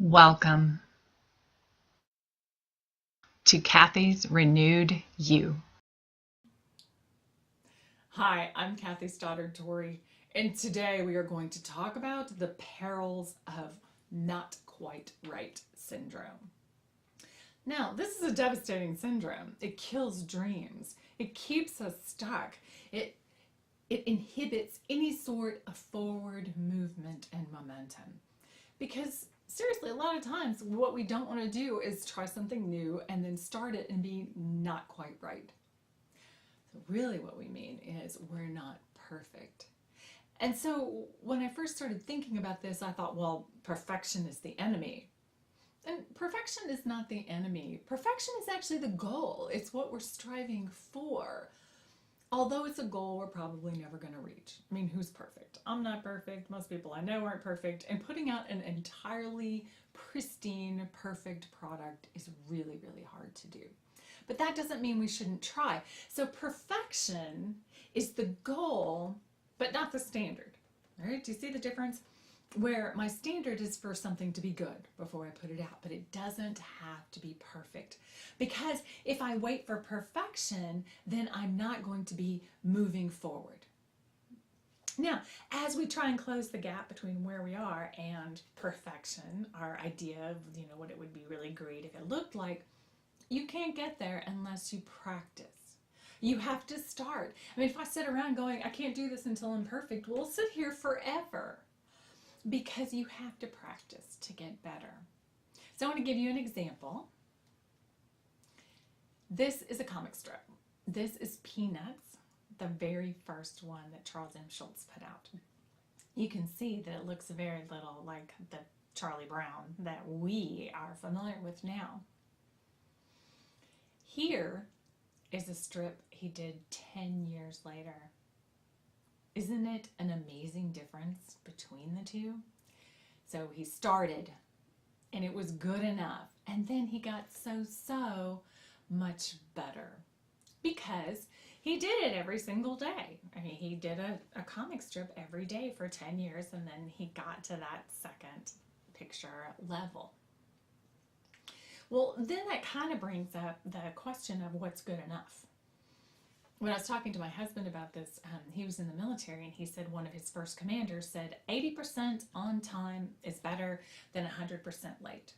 Welcome to Kathy's Renewed You. Hi, I'm Kathy Stoddard Torrey, and today we are going to talk about the perils of not quite right syndrome. Now, this is a devastating syndrome. It kills dreams. It keeps us stuck. It it inhibits any sort of forward movement and momentum. Because seriously, a lot of times what we don't want to do is try something new and then start it and be not quite right. So really what we mean is we're not perfect. And so when I first started thinking about this, I thought, well, perfection is the enemy. And perfection is not the enemy. Perfection is actually the goal. It's what we're striving for. Although it's a goal we're probably never going to reach. I mean, who's perfect? I'm not perfect. Most people I know aren't perfect. And putting out an entirely pristine, perfect product is really, really hard to do. But that doesn't mean we shouldn't try. So perfection is the goal, but not the standard. All right? Do you see the difference? Where my standard is for something to be good before I put it out, but it doesn't have to be perfect. Because if I wait for perfection, then I'm not going to be moving forward. Now, as we try and close the gap between where we are and perfection, our idea of, what it would be really great if it looked like, you can't get there unless you practice. You have to start. I mean, if I sit around going, I can't do this until I'm perfect, we'll sit here forever because you have to practice to get better. So I want to give you an example. This is a comic strip. This is Peanuts, the very first one that Charles M. Schulz put out. You can see that it looks very little like the Charlie Brown that we are familiar with now. Here is a strip he did 10 years later. Isn't it an amazing difference between the two? So he started and it was good enough. And then he got so much better because he did it every single day. I mean, he did a comic strip every day for 10 years and then he got to that second picture level. Well, then that kind of brings up the question of what's good enough. When I was talking to my husband about this, he was in the military and he said one of his first commanders said 80% on time is better than 100% late.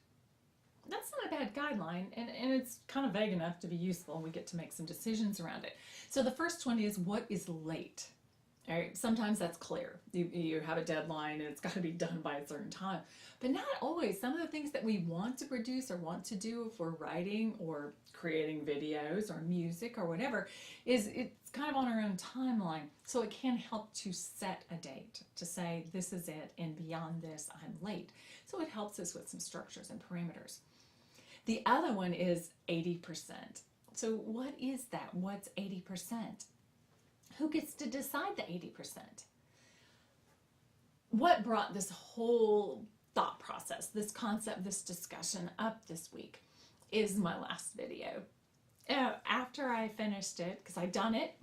That's not a bad guideline, and it's kind of vague enough to be useful, and we get to make some decisions around it. So the first one is, what is late? All right, sometimes that's clear. You have a deadline and it's got to be done by a certain time. But not always. Some of the things that we want to produce or want to do if we're writing or creating videos or music or whatever it's kind of on our own timeline. So it can help to set a date to say this is it and beyond this I'm late. So it helps us with some structures and parameters. The other one is 80%. So what is that? What's 80%? Who gets to decide the 80%? What brought this whole thought process, this concept, this discussion up this week is my last video. After I finished it, because I'd done it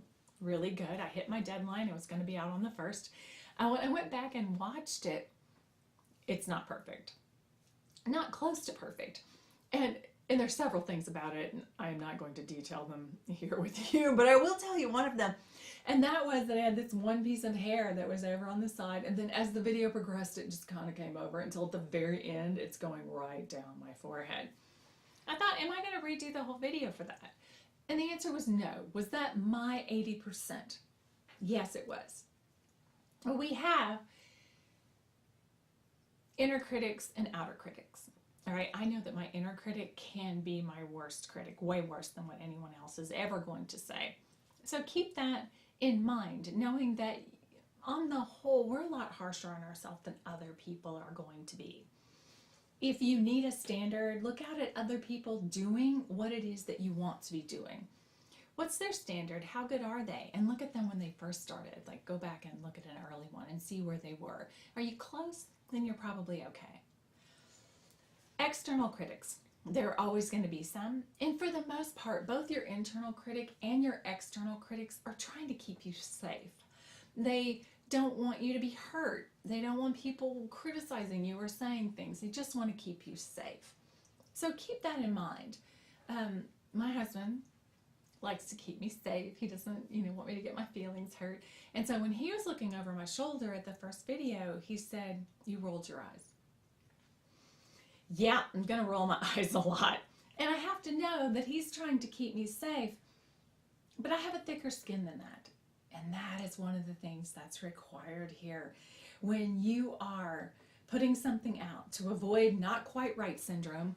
really good, I hit my deadline, it was going to be out on the 1st. I went back and watched it. It's not perfect. Not close to perfect. And there's several things about it, and I am not going to detail them here with you, but I will tell you one of them. And that was that I had this one piece of hair that was over on the side, and then as the video progressed, it just kind of came over until at the very end, it's going right down my forehead. I thought, am I going to redo the whole video for that? And the answer was no. Was that my 80%? Yes, it was. Well, we have inner critics and outer critics. All right, I know that my inner critic can be my worst critic, way worse than what anyone else is ever going to say. So keep that in mind, knowing that on the whole, we're a lot harsher on ourselves than other people are going to be. If you need a standard, look out at other people doing what it is that you want to be doing. What's their standard? How good are they? And look at them when they first started. Like, go back and look at an early one and see where they were. Are you close? Then you're probably okay. External critics. There are always going to be some. And for the most part, both your internal critic and your external critics are trying to keep you safe. They don't want you to be hurt. They don't want people criticizing you or saying things. They just want to keep you safe. So keep that in mind. My husband likes to keep me safe. He doesn't, want me to get my feelings hurt. And so when he was looking over my shoulder at the first video, he said, "You rolled your eyes." Yeah, I'm going to roll my eyes a lot. And I have to know that he's trying to keep me safe. But I have a thicker skin than that. And that is one of the things that's required here. When you are putting something out to avoid not quite right syndrome,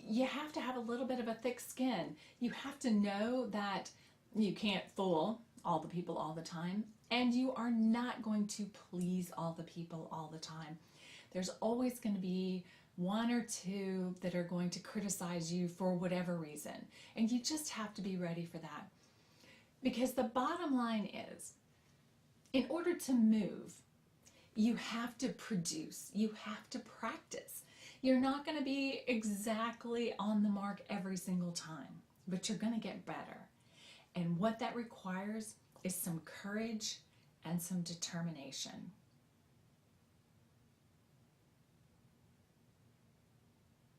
you have to have a little bit of a thick skin. You have to know that you can't fool all the people all the time, and you are not going to please all the people all the time. There's always going to be one or two that are going to criticize you for whatever reason, and you just have to be ready for that. Because the bottom line is, in order to move, you have to produce, you have to practice. You're not going to be exactly on the mark every single time, but you're going to get better. And what that requires is some courage and some determination.